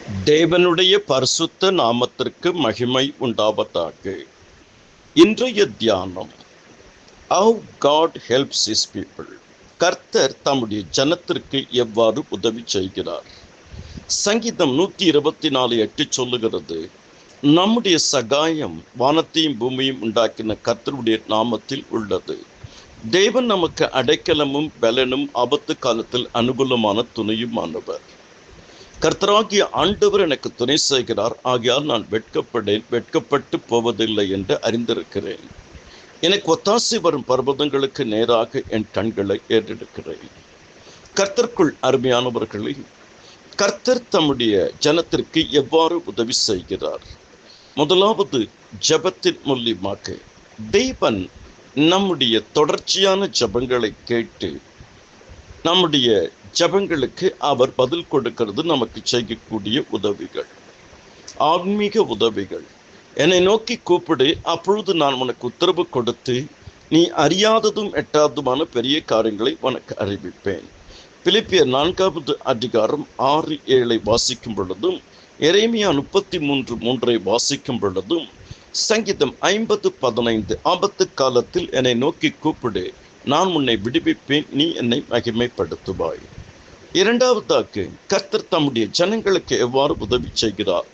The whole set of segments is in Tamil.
தேவனுடைய பரிசுத்த நாமத்திற்கு மகிமை உண்டாவதாக. இன்றைய தியானம், How God helps His people. கர்த்தர் தம்முடைய ஜனத்திற்கு எவ்வாறு உதவி செய்கிறார். சங்கீதம் 124:8 சொல்லுகிறது, நம்முடைய சகாயம் வானத்தையும் பூமியும் உண்டாக்கின கர்த்தருடைய நாமத்தில் உள்ளது. தேவன் நமக்கு அடைக்கலமும் பலனும் ஆபத்து காலத்தில் அனுகூலமான துணையுமானவர். கர்த்தராகிய ஆண்டவர் எனக்கு துணை செய்கிறார், ஆகையால் நான் வெட்கப்பட்டு போவதில்லை என்று அறிந்திருக்கிறேன். எனக்கு ஒத்தாசை வரும் பர்வதங்களுக்கு நேராக என் கண்களை ஏறெடுக்கிறேன். கர்த்தருக்குள் அருமையானவர்களே, கர்த்தர் தம்முடைய ஜனத்திற்கு எவ்வாறு உதவி செய்கிறார்? முதலாவது, ஜெபத்தின் மூலியமாக. தேவன் நம்முடைய தொடர்ச்சியான ஜெபங்களை கேட்டு நம்முடைய ஜெபங்களுக்கு அவர் பதில் கொடுக்கிறது. நமக்கு செய்யக்கூடிய உதவிகள், ஆன்மீக உதவிகள். என்னை நோக்கி கூப்பிடு, அப்பொழுது நான் உனக்கு உத்தரவு கொடுத்து நீ அறியாததும் எட்டாததுமான பெரிய காரியங்களை உனக்கு அறிவிப்பேன். பிலிப்பியர் 4:6-7 வாசிக்கும் பொழுதும், எரேமியா 33:3 வாசிக்கும் பொழுதும், சங்கீதம் 50:15 ஆபத்து காலத்தில் என்னை நோக்கி கூப்பிடு, நான் உன்னை விடுவிப்பேன், நீ என்னை மகிமைப்படுத்துவாய். இரண்டாவதாக, கர்த்தர் தம்முடைய ஜனங்களுக்கு எவ்வாறு உதவி செய்கிறார்?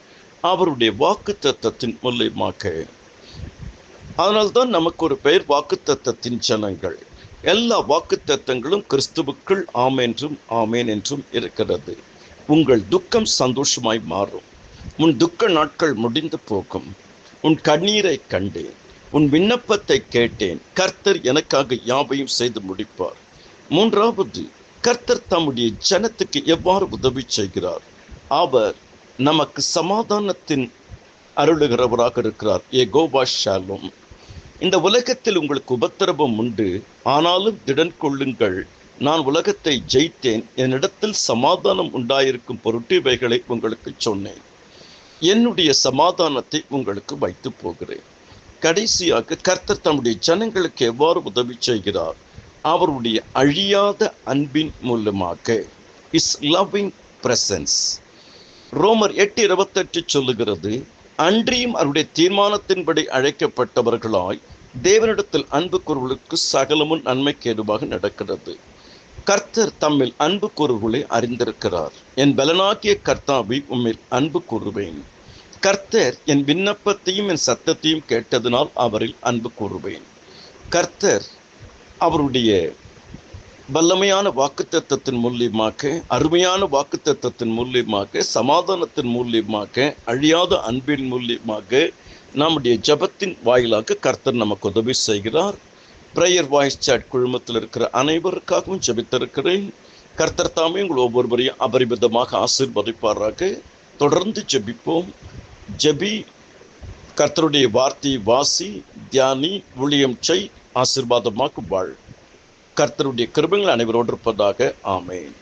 அவருடைய வாக்குத்தத்தத்தின் மூலமாக. அதனால்தான் நமக்கு ஒரு பெயர் வாக்குத்தத்தத்தின் ஜனங்கள். எல்லா வாக்குத்தத்தங்களும் கிறிஸ்துவுக்குள் ஆம் என்றும் ஆமேன் என்றும் இருக்கிறது. உங்கள் துக்கம் சந்தோஷமாய் மாறும். உன் துக்க நாட்கள் முடிந்து போகும். உன் கண்ணீரை கண்டேன், உன் விண்ணப்பத்தை கேட்டேன். கர்த்தர் எனக்காக யாவையும் செய்து முடிப்பார். மூன்றாவது, கர்த்தர் தம்முடைய ஜனத்துக்கு எவ்வாறு உதவி செய்கிறார்? அவர் நமக்கு சமாதானத்தின் அருளுகிறவராக இருக்கிறார். யெகோவா ஷாலோம். இந்த உலகத்தில் உங்களுக்கு உபத்திரவம் உண்டு, ஆனாலும் திடன் கொள்ளுங்கள், நான் உலகத்தை ஜெயித்தேன், என்னிடத்தில் சமாதானம் உண்டாயிருக்கும் பொருட்டு இவைகளை உங்களுக்கு சொன்னேன். என்னுடைய சமாதானத்தை உங்களுக்கு வைத்து போகிறேன். கடைசியாக, கர்த்தர் தம்முடைய ஜனங்களுக்கு எவ்வாறு உதவி செய்கிறார்? அவருடைய அழியாத அன்பின் மூலமாக. Is loving presence. ரோமர் 8:28 சொல்லுகிறது, அன்றியும் அவருடைய தீர்மானத்தின்படி அழைக்கப்பட்டவர்களாய் தேவனிடத்தில் அன்பு கூறுவர்களுக்கு சகலமும் நன்மைக்கு ஏதுவாக நடக்கிறது. கர்த்தர் தம்மில் அன்பு கூறுவர்களை அறிந்திருக்கிறார். என் பலனாகிய கர்த்தாவை உம்மில் அன்பு கூறுவேன். கர்த்தர் என் விண்ணப்பத்தையும் என் சத்தத்தையும் கேட்டதினால் அவரில் அன்பு கூறுவேன். கர்த்தர் அவருடைய வல்லமையான வாக்குத்தத்தத்தின் மூலியமாக, அருமையான வாக்குத்தத்தத்தின் மூலியமாக, சமாதானத்தின் மூலியமாக, அழியாத அன்பின் மூலியமாக, நம்முடைய ஜெபத்தின் வாயிலாக கர்த்தர் நமக்கு உதவி செய்கிறார். பிரேயர் வாய்ஸ் சாட் குழுமத்தில் இருக்கிற அனைவருக்காகவும் ஜெபித்திருக்கிறேன். கர்த்தர் தாமே உங்கள் ஒவ்வொருவரையும் அபரிமிதமாக ஆசீர்வதிப்பாராக. தொடர்ந்து ஜெபிப்போம். ஜெபி, கர்த்தருடைய வார்த்தையை வாசி, தியானி, ஊழியம் செய், ஆசீர்வாதமாக வாழ். கர்த்தருடைய கிருபைகள் அனைவரோடு இருப்பதாக. ஆமென்.